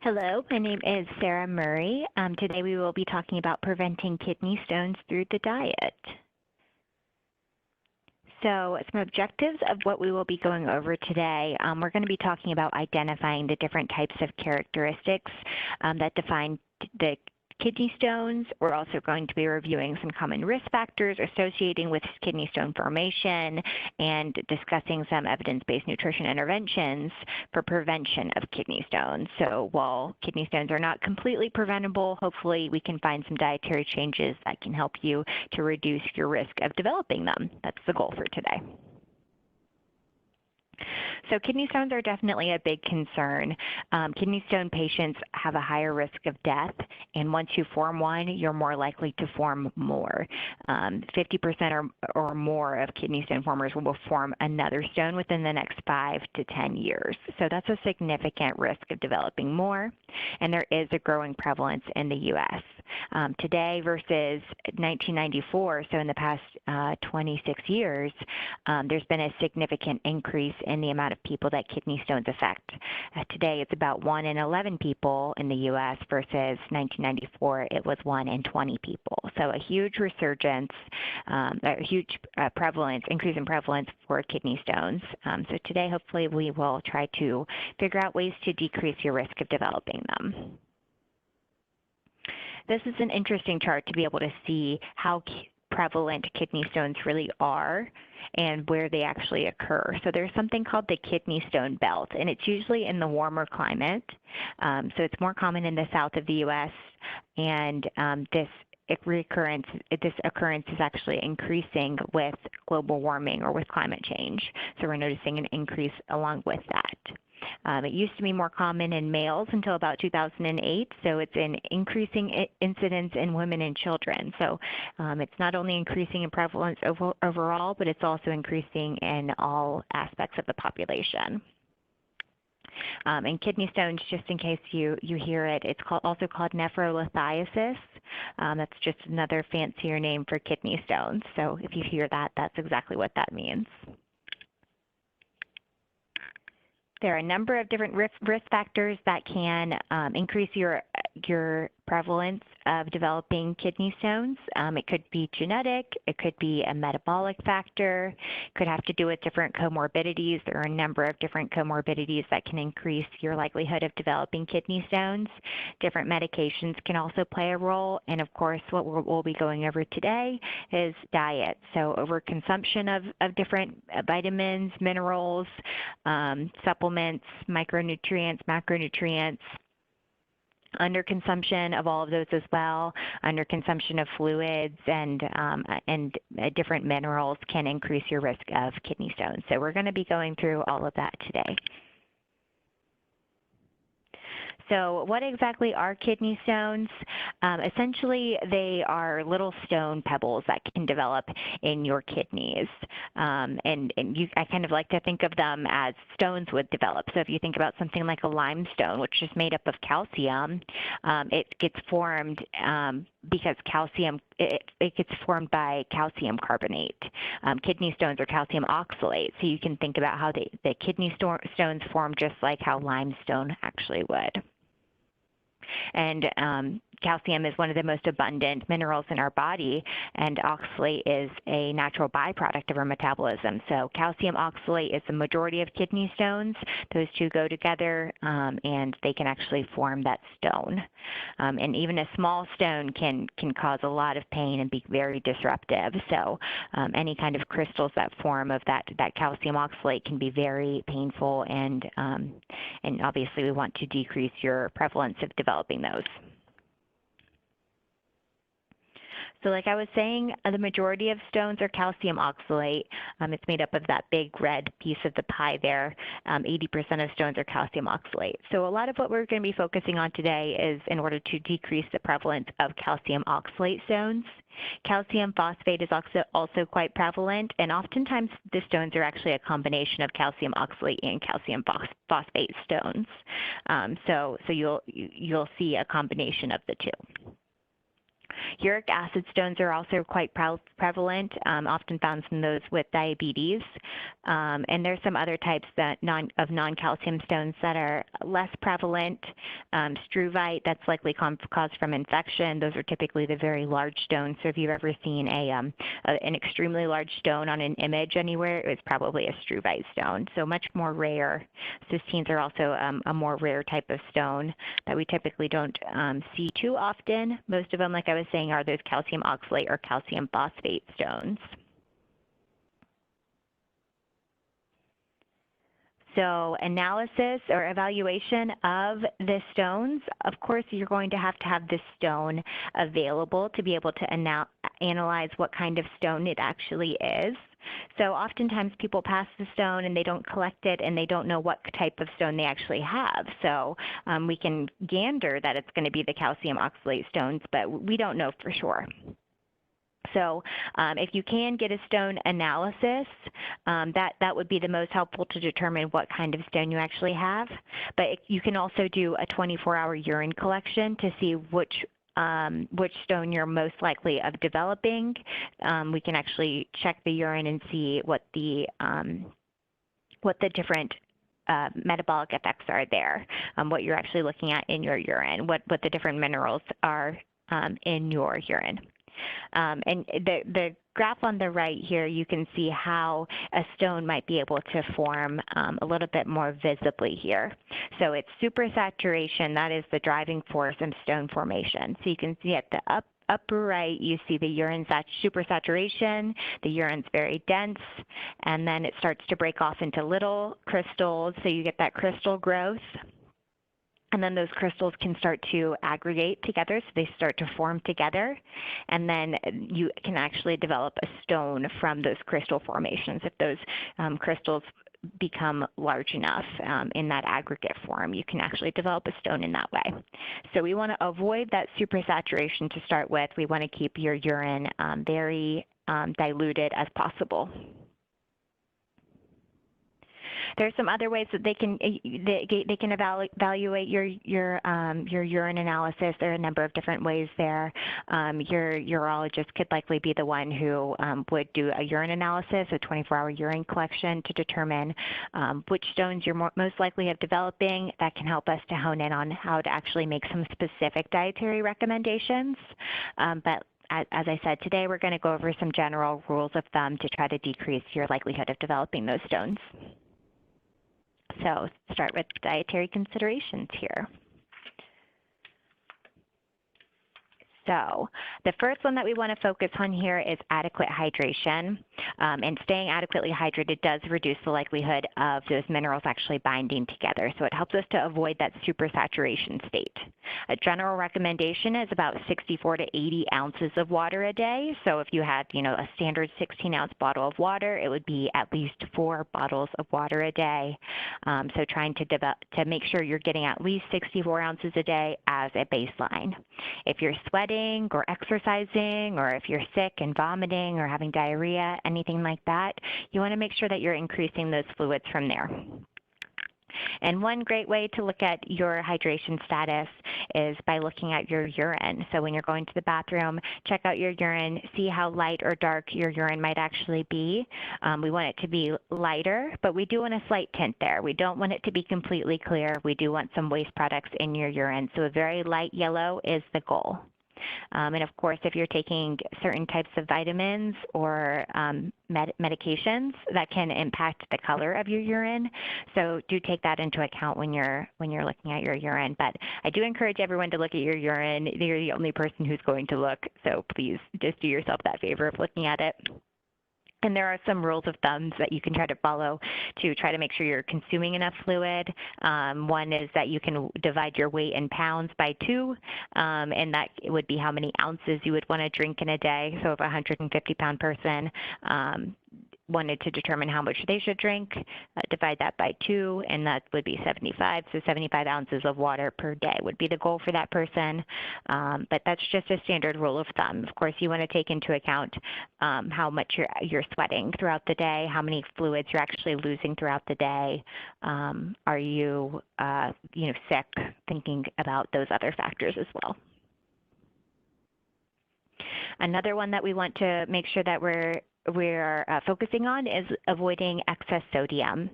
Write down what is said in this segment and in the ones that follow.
Hello, my name is Sarah Murray. Today we will be talking about preventing kidney stones through the diet. So some objectives of what we will be going over today, we're going to be talking about identifying the different types of characteristics that define the kidney stones. We're also going to be reviewing some common risk factors associating with kidney stone formation and discussing some evidence-based nutrition interventions for prevention of kidney stones. So while kidney stones are not completely preventable, hopefully we can find some dietary changes that can help you to reduce your risk of developing them. That's the goal for today. So kidney stones are definitely a big concern. Kidney stone patients have a higher risk of death, and once you form one, you're more likely to form more. 50% or more of kidney stone formers will form another stone within the next 5 to 10 years. So that's a significant risk of developing more, and there is a growing prevalence in the U.S. Today versus 1994, so in the past 26 years, there's been a significant increase in the amount of people that kidney stones affect. Today, it's about 1 in 11 people in the U.S. versus 1994, it was 1 in 20 people. So a huge resurgence, a huge increase in prevalence for kidney stones. So today, hopefully, we will try to figure out ways to decrease your risk of developing them. This is an interesting chart to be able to see how prevalent kidney stones really are and where they actually occur. So there's something called the kidney stone belt, and it's usually in the warmer climate. So it's more common in the south of the U.S., and this occurrence is actually increasing with global warming or with climate change. So we're noticing an increase along with that. It used to be more common in males until about 2008, so it's an increasing incidence in women and children. So it's not only increasing in prevalence overall, but it's also increasing in all aspects of the population. And kidney stones, just in case you hear it, it's also called nephrolithiasis. That's just another fancier name for kidney stones. So if you hear that, that's exactly what that means. There are a number of different risk factors that can increase your prevalence of developing kidney stones. It could be genetic, it could be a metabolic factor, it could have to do with different comorbidities. There are a number of different comorbidities that can increase your likelihood of developing kidney stones. Different medications can also play a role, and of course what we'll be going over today is diet. So overconsumption of different vitamins, minerals, supplements, micronutrients, macronutrients, underconsumption of all of those as well, underconsumption of fluids and different minerals can increase your risk of kidney stones. So we're going to be going through all of that today. So what exactly are kidney stones? Essentially, they are little stone pebbles that can develop in your kidneys. I kind of like to think of them as stones would develop. So if you think about something like a limestone, which is made up of calcium, it gets formed because calcium, it gets formed by calcium carbonate. Kidney stones are calcium oxalate, so you can think about how the kidney stones form just like how limestone actually would. And calcium is one of the most abundant minerals in our body, and oxalate is a natural byproduct of our metabolism. So calcium oxalate is the majority of kidney stones. Those two go together, and they can actually form that stone. And even a small stone can cause a lot of pain and be very disruptive. So any kind of crystals that form of that calcium oxalate can be very painful, and obviously we want to decrease your prevalence of developing those. So like I was saying, the majority of stones are calcium oxalate. It's made up of that big red piece of the pie there. 80% of stones are calcium oxalate. So a lot of what we're going to be focusing on today is in order to decrease the prevalence of calcium oxalate stones. Calcium phosphate is also quite prevalent, and oftentimes the stones are actually a combination of calcium oxalate and calcium phosphate stones. So you'll see a combination of the two. Uric acid stones are also quite prevalent, often found in those with diabetes. And there's some other types of non-calcium stones that are less prevalent. Struvite, that's likely caused from infection. Those are typically the very large stones. So if you've ever seen an extremely large stone on an image anywhere, it was probably a struvite stone. So much more rare. Cysteines are also a more rare type of stone that we typically don't see too often. Most of them, like I was saying, are those calcium oxalate or calcium phosphate stones. So analysis or evaluation of the stones, of course, you're going to have this stone available to be able to analyze what kind of stone it actually is. So oftentimes people pass the stone and they don't collect it and they don't know what type of stone they actually have. So we can gander that it's going to be the calcium oxalate stones, but we don't know for sure. So if you can get a stone analysis, that would be the most helpful to determine what kind of stone you actually have. But you can also do a 24-hour urine collection to see which stone you're most likely of developing. We can actually check the urine and see what the different metabolic effects are there, what you're actually looking at in your urine, what the different minerals are in your urine. And the graph on the right here, you can see how a stone might be able to form a little bit more visibly here. So it's supersaturation, that is the driving force in stone formation. So you can see at the upper right, you see the urine supersaturation. The urine's very dense, and then it starts to break off into little crystals, so you get that crystal growth. And then those crystals can start to aggregate together, so they start to form together. And then you can actually develop a stone from those crystal formations. If those crystals become large enough in that aggregate form, you can actually develop a stone in that way. So we want to avoid that supersaturation to start with. We want to keep your urine very diluted as possible. There's some other ways that they can evaluate your urine analysis. There are a number of different ways there. Your urologist could likely be the one who would do a urine analysis, a 24-hour urine collection to determine which stones you're most likely of developing. That can help us to hone in on how to actually make some specific dietary recommendations. But as I said, today we're going to go over some general rules of thumb to try to decrease your likelihood of developing those stones. So start with dietary considerations here. So the first one that we want to focus on here is adequate hydration. And staying adequately hydrated does reduce the likelihood of those minerals actually binding together. So it helps us to avoid that supersaturation state. A general recommendation is about 64 to 80 ounces of water a day. So if you had, a standard 16-ounce bottle of water, it would be at least 4 bottles of water a day. So trying to make sure you're getting at least 64 ounces a day as a baseline. If you're sweating or exercising, or if you're sick and vomiting or having diarrhea, anything like that, you want to make sure that you're increasing those fluids from there. And one great way to look at your hydration status is by looking at your urine. So when you're going to the bathroom, check out your urine, see how light or dark your urine might actually be. We want it to be lighter, but we do want a slight tint there. We don't want it to be completely clear. We do want some waste products in your urine. So a very light yellow is the goal. And of course, if you're taking certain types of vitamins or medications, that can impact the color of your urine. So do take that into account when you're looking at your urine. But I do encourage everyone to look at your urine. You're the only person who's going to look, so please just do yourself that favor of looking at it. And there are some rules of thumbs that you can try to follow to try to make sure you're consuming enough fluid. One is that you can divide your weight in pounds by 2, and that would be how many ounces you would want to drink in a day. So if a 150-pound person wanted to determine how much they should drink, divide that by 2, and that would be 75. So 75 ounces of water per day would be the goal for that person. But that's just a standard rule of thumb. Of course, you want to take into account how much you're sweating throughout the day, how many fluids you're actually losing throughout the day. Are you, sick? Thinking about those other factors as well. Another one that we want to make sure that we're focusing on is avoiding excess sodium.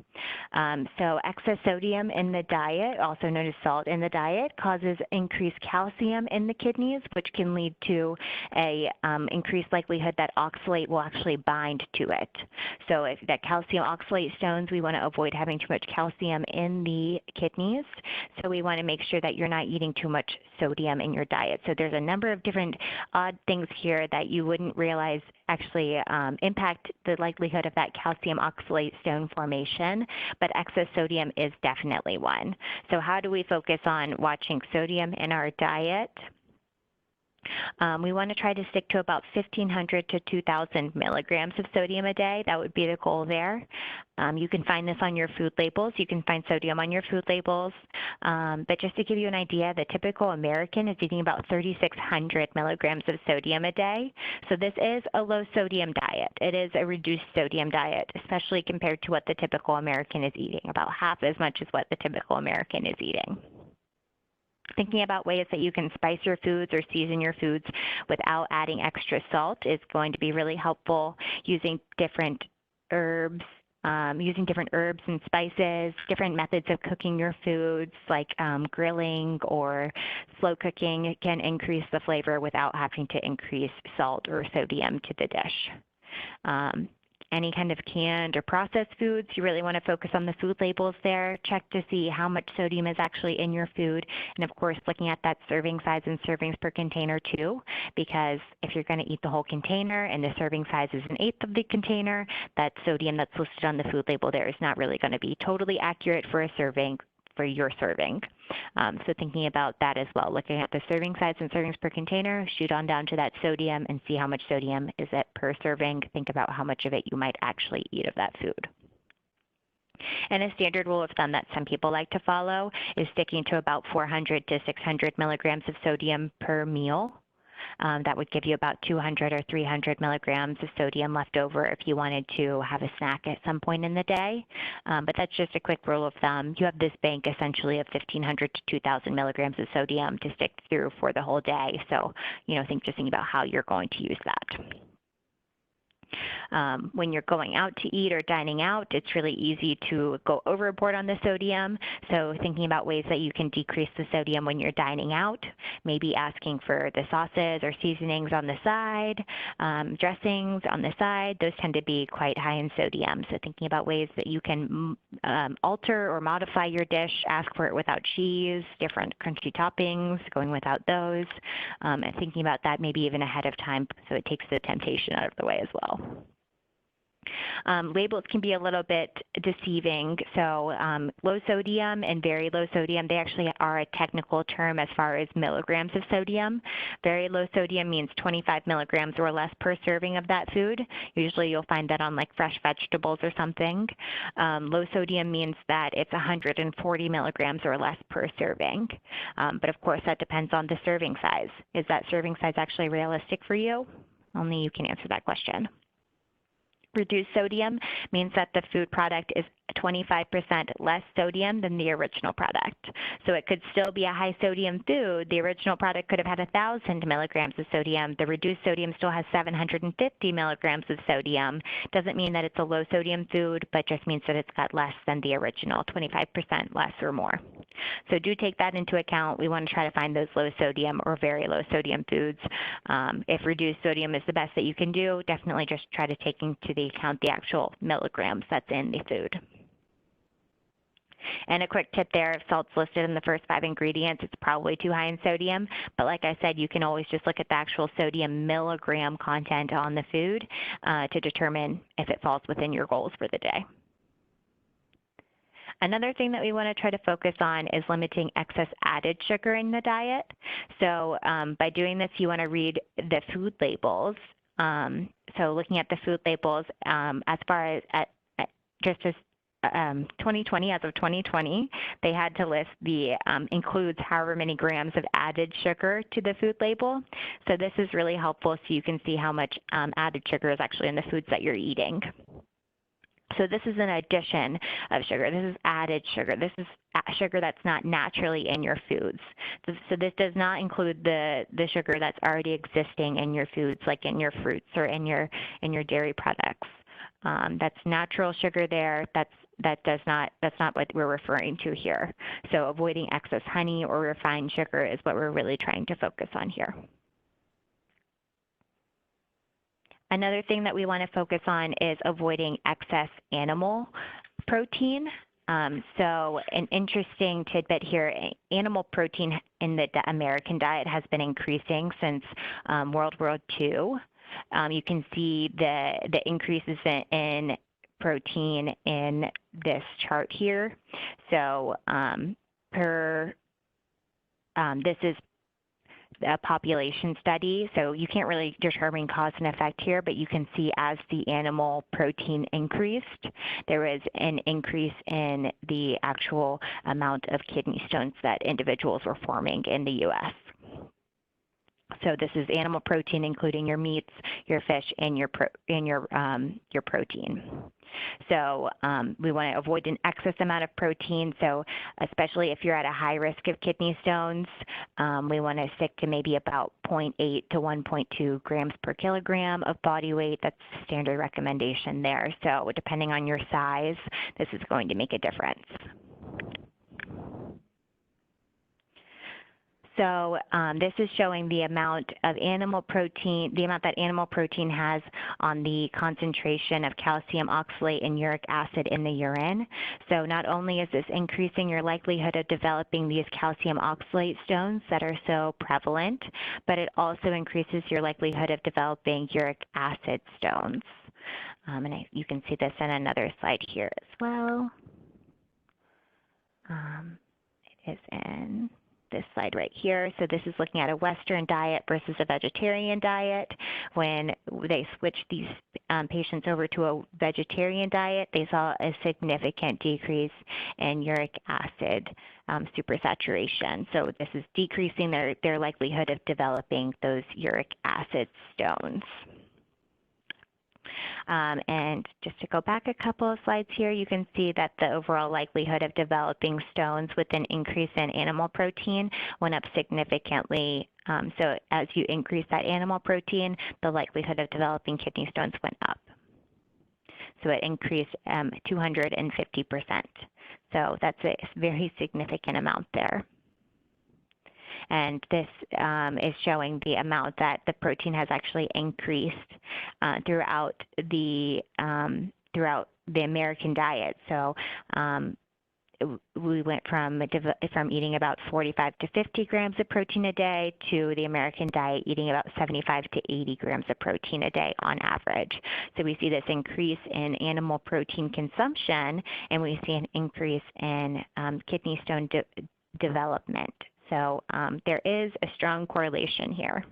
So excess sodium in the diet, also known as salt in the diet, causes increased calcium in the kidneys, which can lead to a increased likelihood that oxalate will actually bind to it. So if that calcium oxalate stones, we want to avoid having too much calcium in the kidneys. So we want to make sure that you're not eating too much sodium in your diet. So there's a number of different odd things here that you wouldn't realize actually impact the likelihood of that calcium oxalate stone formation, but excess sodium is definitely one. So how do we focus on watching sodium in our diet? We want to try to stick to about 1,500 to 2,000 milligrams of sodium a day. That would be the goal there. You can find this on your food labels. You can find sodium on your food labels. But just to give you an idea, the typical American is eating about 3,600 milligrams of sodium a day. So this is a low sodium diet. It is a reduced sodium diet, especially compared to what the typical American is eating, about half as much as what the typical American is eating. Thinking about ways that you can spice your foods or season your foods without adding extra salt is going to be really helpful. Using different herbs and spices, different methods of cooking your foods like grilling or slow cooking can increase the flavor without having to increase salt or sodium to the dish. Any kind of canned or processed foods, you really want to focus on the food labels there. Check to see how much sodium is actually in your food. And of course, looking at that serving size and servings per container too, because if you're going to eat the whole container and the serving size is 1/8 of the container, that sodium that's listed on the food label there is not really going to be totally accurate for a serving, for your serving. So thinking about that as well, looking at the serving size and servings per container, shoot on down to that sodium and see how much sodium is it per serving. Think about how much of it you might actually eat of that food. And a standard rule of thumb that some people like to follow is sticking to about 400 to 600 milligrams of sodium per meal. That would give you about 200 or 300 milligrams of sodium left over if you wanted to have a snack at some point in the day. But that's just a quick rule of thumb. You have this bank essentially of 1,500 to 2,000 milligrams of sodium to stick through for the whole day. So, just think about how you're going to use that. When you're going out to eat or dining out, it's really easy to go overboard on the sodium. So thinking about ways that you can decrease the sodium when you're dining out, maybe asking for the sauces or seasonings on the side, dressings on the side, those tend to be quite high in sodium. So thinking about ways that you can alter or modify your dish, ask for it without cheese, different crunchy toppings, going without those, and thinking about that maybe even ahead of time so it takes the temptation out of the way as well. Labels can be a little bit deceiving. So low sodium and very low sodium, they actually are a technical term as far as milligrams of sodium. Very low sodium means 25 milligrams or less per serving of that food. Usually you'll find that on like fresh vegetables or something. Low sodium means that it's 140 milligrams or less per serving. But of course that depends on the serving size. Is that serving size actually realistic for you? Only you can answer that question. Reduced sodium means that the food product is 25% less sodium than the original product. So it could still be a high sodium food. The original product could have had 1,000 milligrams of sodium. The reduced sodium still has 750 milligrams of sodium. Doesn't mean that it's a low sodium food, but just means that it's got less than the original, 25% less or more. So do take that into account. We want to try to find those low sodium or very low sodium foods. If reduced sodium is the best that you can do, definitely just try to take into account the actual milligrams that's in the food. And a quick tip there, if salt's listed in the first 5 ingredients, it's probably too high in sodium. But like I said, you can always just look at the actual sodium milligram content on the food to determine if it falls within your goals for the day. Another thing that we want to try to focus on is limiting excess added sugar in the diet. So by doing this, you want to read the food labels. So looking at the food labels, as far as just as 2020, as of 2020, they had to list the includes however many grams of added sugar to the food label. So this is really helpful so you can see how much added sugar is actually in the foods that you're eating. So this is an addition of sugar. This is added sugar. This is sugar that's not naturally in your foods. So this does not include the sugar that's already existing in your foods, like in your fruits or in your dairy products. That's natural sugar there. That's not what we're referring to here. So avoiding excess honey or refined sugar is what we're really trying to focus on here. Another thing that we want to focus on is avoiding excess animal protein. So an interesting tidbit here, animal protein in the American diet has been increasing since World War II. You can see the increases in protein in this chart here. So this is a population study, so you can't really determine cause and effect here, but you can see as the animal protein increased, there was an increase in the actual amount of kidney stones that individuals were forming in the U.S. So this is animal protein, including your meats, your fish, and your protein. So we want to avoid an excess amount of protein. So especially if you're at a high risk of kidney stones, we want to stick to maybe about 0.8 to 1.2 grams per kilogram of body weight. That's the standard recommendation there. So depending on your size, this is going to make a difference. So this is showing the amount of animal protein, the amount that animal protein has on the concentration of calcium oxalate and uric acid in the urine. So not only is this increasing your likelihood of developing these calcium oxalate stones that are so prevalent, but it also increases your likelihood of developing uric acid stones. And you can see this in another slide here as well. It is in this slide right here. So this is looking at a Western diet versus a vegetarian diet. When they switched these patients over to a vegetarian diet, they saw a significant decrease in uric acid supersaturation. So this is decreasing their likelihood of developing those uric acid stones. And just to go back a couple of slides here, you can see that the overall likelihood of developing stones with an increase in animal protein went up significantly. So as you increase that animal protein, the likelihood of developing kidney stones went up. So it increased 250%. So that's a very significant amount there. And this is showing the amount that the protein has actually increased throughout the American diet. So we went from eating about 45 to 50 grams of protein a day to the American diet eating about 75 to 80 grams of protein a day on average. So we see this increase in animal protein consumption, and we see an increase in kidney stone development. So there is a strong correlation here.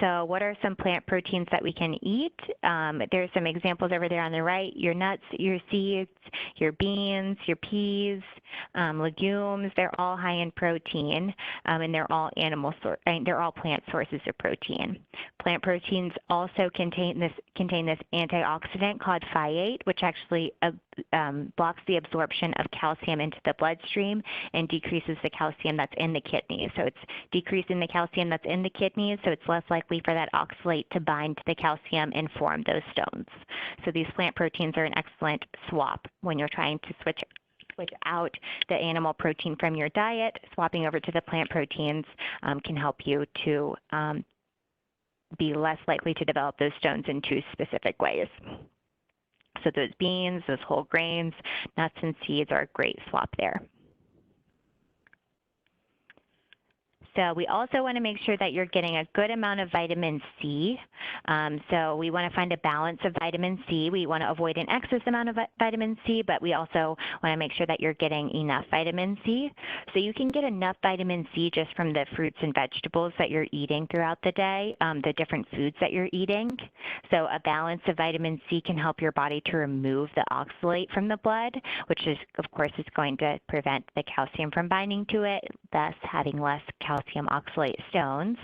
So what are some plant proteins that we can eat? There's some examples over there on the right. Your nuts, your seeds, your beans, your peas, legumes, they're all high in protein, and they're all they're all plant sources of protein. Plant proteins also contain this antioxidant called phytate, which actually blocks the absorption of calcium into the bloodstream and decreases the calcium that's in the kidneys. So it's decreasing the calcium that's in the kidneys, so it's less likely for that oxalate to bind to the calcium and form those stones. So these plant proteins are an excellent swap when you're trying to switch out the animal protein from your diet. Swapping over to the plant proteins can help you to be less likely to develop those stones in two specific ways. So those beans, those whole grains, nuts, and seeds are a great swap there. So we also want to make sure that you're getting a good amount of vitamin C. So we want to find a balance of vitamin C. We want to avoid an excess amount of vitamin C, but we also want to make sure that you're getting enough vitamin C. So you can get enough vitamin C just from the fruits and vegetables that you're eating throughout the day, the different foods that you're eating. So a balance of vitamin C can help your body to remove the oxalate from the blood, which is, of course, is going to prevent the calcium from binding to it, thus having less calcium oxalate stones.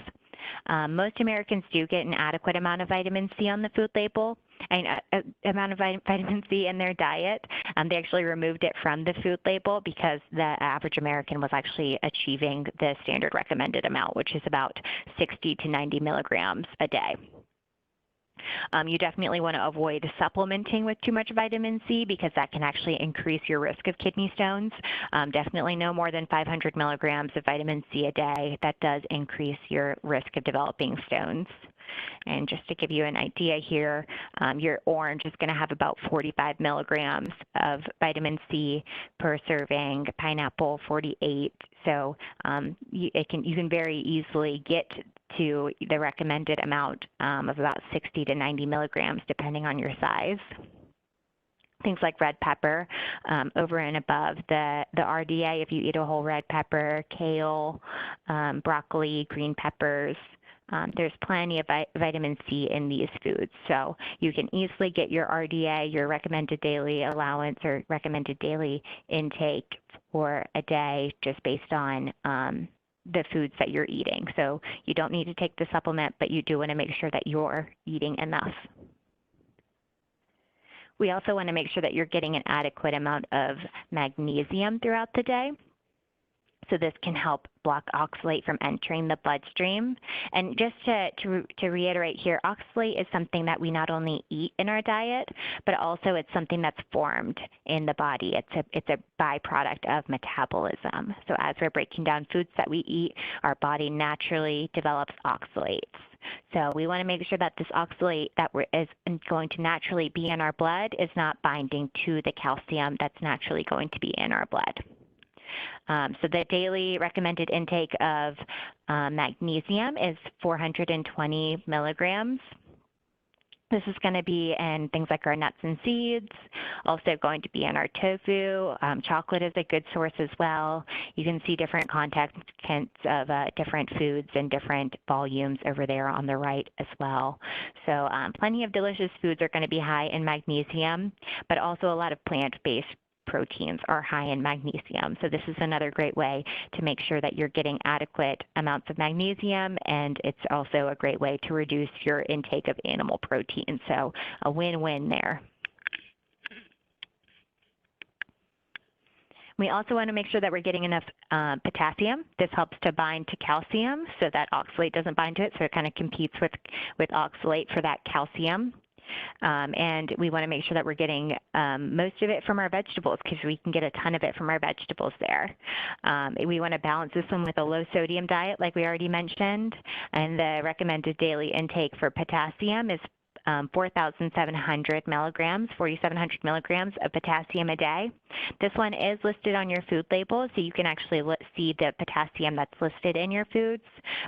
Most Americans do get an adequate amount of vitamin C on the food label. amount of vitamin C in their diet. They actually removed it from the food label because the average American was actually achieving the standard recommended amount, which is about 60 to 90 milligrams a day. You definitely want to avoid supplementing with too much vitamin C because that can actually increase your risk of kidney stones. Definitely no more than 500 milligrams of vitamin C a day. That does increase your risk of developing stones. And just to give you an idea here, your orange is going to have about 45 milligrams of vitamin C per serving, pineapple 48. So you can very easily get to the recommended amount of about 60 to 90 milligrams depending on your size. Things like red pepper over and above the RDA, if you eat a whole red pepper, kale, broccoli, green peppers, there's plenty of vitamin C in these foods. So you can easily get your RDA, your recommended daily allowance or recommended daily intake for a day just based on the foods that you're eating. So you don't need to take the supplement, but you do want to make sure that you're eating enough. We also want to make sure that you're getting an adequate amount of magnesium throughout the day. So this can help block oxalate from entering the bloodstream. And just to reiterate here, oxalate is something that we not only eat in our diet, but also it's something that's formed in the body. It's a byproduct of metabolism. So as we're breaking down foods that we eat, our body naturally develops oxalates. So we want to make sure that this oxalate that is going to naturally be in our blood is not binding to the calcium that's naturally going to be in our blood. So the daily recommended intake of magnesium is 420 milligrams. This is going to be in things like our nuts and seeds, also going to be in our tofu. Chocolate is a good source as well. You can see different contents of different foods and different volumes over there on the right as well. So plenty of delicious foods are going to be high in magnesium, but also a lot of plant-based proteins are high in magnesium. So this is another great way to make sure that you're getting adequate amounts of magnesium, and it's also a great way to reduce your intake of animal protein. So a win-win there. We also want to make sure that we're getting enough potassium. This helps to bind to calcium so that oxalate doesn't bind to it, so it kind of competes with oxalate for that calcium. And we want to make sure that we're getting most of it from our vegetables because we can get a ton of it from our vegetables there. We want to balance this one with a low sodium diet like we already mentioned, and the recommended daily intake for potassium is 4,700 milligrams, 4,700 milligrams of potassium a day. This one is listed on your food label, so you can actually see the potassium that's listed in your foods,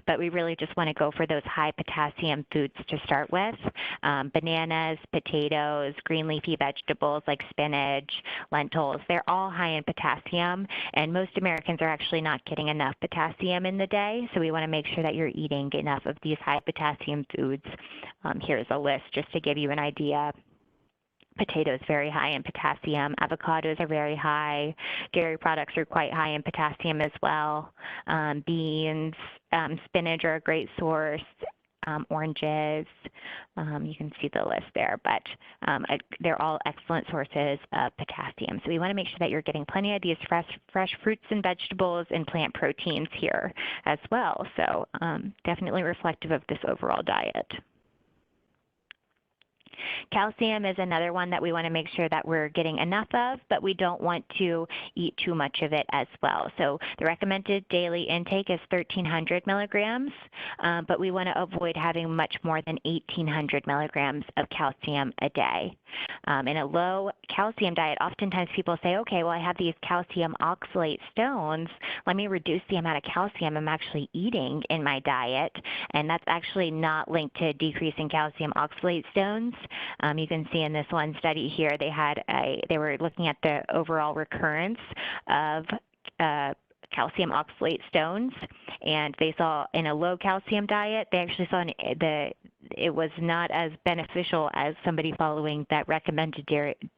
but we really just want to go for those high potassium foods to start with. Bananas, potatoes, green leafy vegetables like spinach, lentils, they're all high in potassium, and most Americans are actually not getting enough potassium in the day, so we want to make sure that you're eating enough of these high potassium foods. Here's a list just to give you an idea. Potatoes very high in potassium. Avocados are very high. Dairy products are quite high in potassium as well. Beans, spinach are a great source. Oranges, you can see the list there, but they're all excellent sources of potassium. So we want to make sure that you're getting plenty of these fresh fruits and vegetables and plant proteins here as well. So definitely reflective of this overall diet. Calcium is another one that we want to make sure that we're getting enough of, but we don't want to eat too much of it as well. So the recommended daily intake is 1,300 milligrams, but we want to avoid having much more than 1,800 milligrams of calcium a day. In a low calcium diet, oftentimes people say, okay, well, I have these calcium oxalate stones. Let me reduce the amount of calcium I'm actually eating in my diet. And that's actually not linked to decreasing calcium oxalate stones. You can see in this one study here, they were looking at the overall recurrence of calcium oxalate stones, and they saw in a low calcium diet, they actually saw it was not as beneficial as somebody following that recommended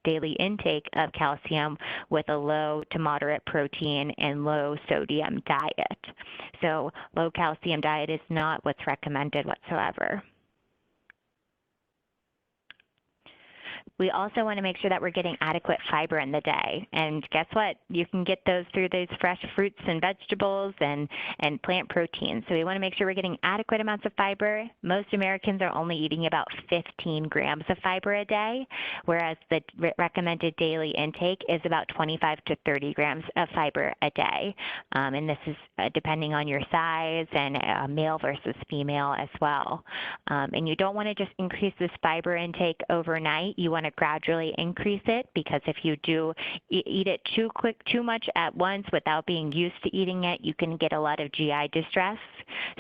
daily intake of calcium with a low to moderate protein and low sodium diet. So low calcium diet is not what's recommended whatsoever. We also want to make sure that we're getting adequate fiber in the day. And guess what? You can get those through those fresh fruits and vegetables and plant proteins. So we want to make sure we're getting adequate amounts of fiber. Most Americans are only eating about 15 grams of fiber a day, whereas the recommended daily intake is about 25 to 30 grams of fiber a day. And this is depending on your size and male versus female as well. And you don't want to just increase this fiber intake overnight. You want to gradually increase it, because if you do eat it too much at once without being used to eating it, you can get a lot of GI distress.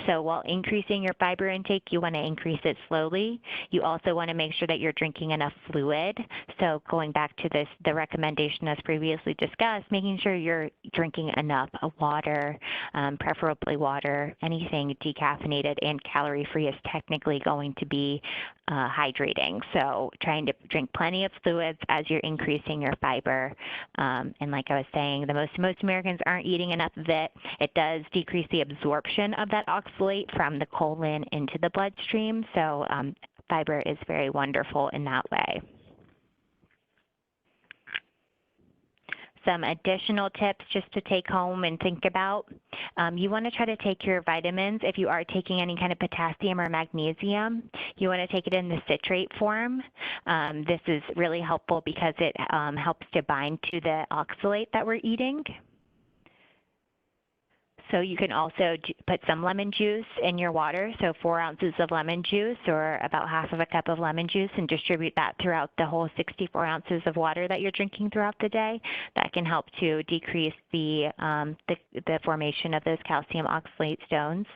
So while increasing your fiber intake, you want to increase it slowly. You also want to make sure that you're drinking enough fluid. So going back to the recommendation as previously discussed, making sure you're drinking enough water, preferably water. Anything decaffeinated and calorie-free is technically going to be hydrating. So trying to drink plenty of fluids as you're increasing your fiber. And like I was saying, most Americans aren't eating enough of it. It does decrease the absorption of that oxalate from the colon into the bloodstream. So fiber is very wonderful in that way. Some additional tips just to take home and think about. You want to try to take your vitamins. If you are taking any kind of potassium or magnesium, you want to take it in the citrate form. This is really helpful because it helps to bind to the oxalate that we're eating. So you can also put some lemon juice in your water, so 4 ounces of lemon juice or about half of a cup of lemon juice, and distribute that throughout the whole 64 ounces of water that you're drinking throughout the day. That can help to decrease the formation of those calcium oxalate stones.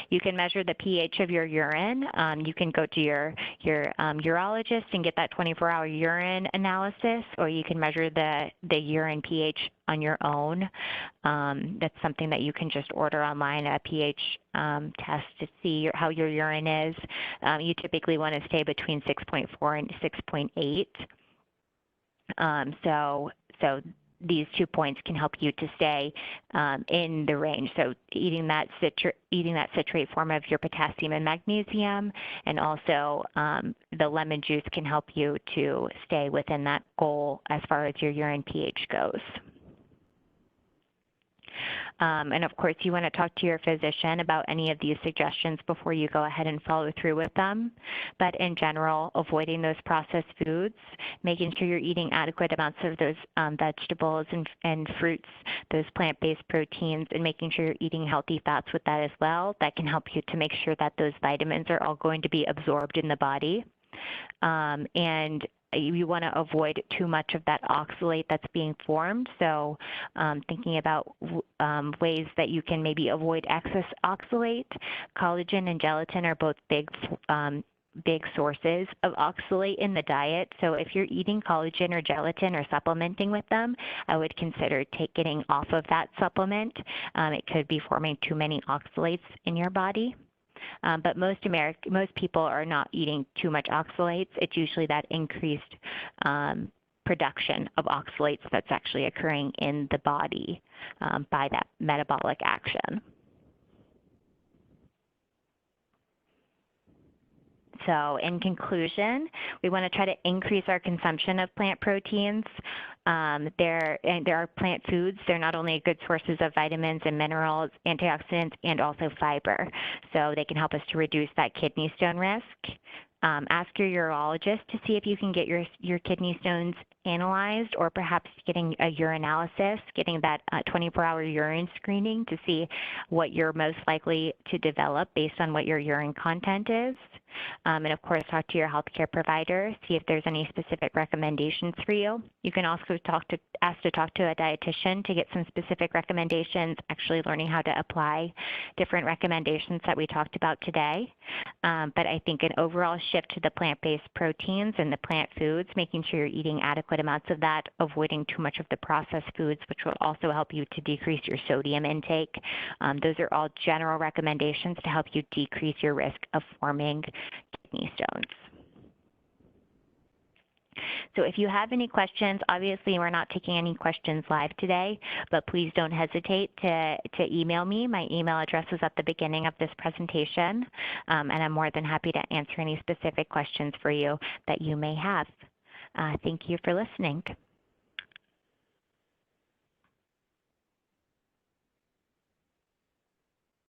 You can measure the pH of your urine. You can go to your urologist and get that 24-hour urine analysis, or you can measure the urine pH on your own. That's something that you can just order online, a pH test to see how your urine is. You typically want to stay between 6.4 and 6.8. So these 2 points can help you to stay in the range. So eating that citrate form of your potassium and magnesium, and also the lemon juice can help you to stay within that goal as far as your urine pH goes. And of course, you want to talk to your physician about any of these suggestions before you go ahead and follow through with them. But in general, avoiding those processed foods, making sure you're eating adequate amounts of those vegetables and fruits, those plant-based proteins, and making sure you're eating healthy fats with that as well. That can help you to make sure that those vitamins are all going to be absorbed in the body. And you want to avoid too much of that oxalate that's being formed. So thinking about ways that you can maybe avoid excess oxalate. Collagen and gelatin are both big sources of oxalate in the diet. So if you're eating collagen or gelatin or supplementing with them, I would consider getting off of that supplement. It could be forming too many oxalates in your body. But most people are not eating too much oxalates. It's usually that increased production of oxalates that's actually occurring in the body by that metabolic action. So in conclusion, we want to try to increase our consumption of plant proteins. There are plant foods. They're not only good sources of vitamins and minerals, antioxidants, and also fiber. So they can help us to reduce that kidney stone risk. Ask your urologist to see if you can get your kidney stones analyzed, or perhaps getting a urinalysis, getting that 24-hour urine screening to see what you're most likely to develop based on what your urine content is. And of course, talk to your healthcare provider, see if there's any specific recommendations for you. You can also ask to talk to a dietitian to get some specific recommendations, actually learning how to apply different recommendations that we talked about today. But I think an overall shift to the plant-based proteins and the plant foods, making sure you're eating adequate amounts of that, avoiding too much of the processed foods, which will also help you to decrease your sodium intake. Those are all general recommendations to help you decrease your risk of forming kidney stones. So if you have any questions, obviously we're not taking any questions live today, but please don't hesitate to email me. My email address is at the beginning of this presentation, and I'm more than happy to answer any specific questions for you that you may have. Thank you for listening.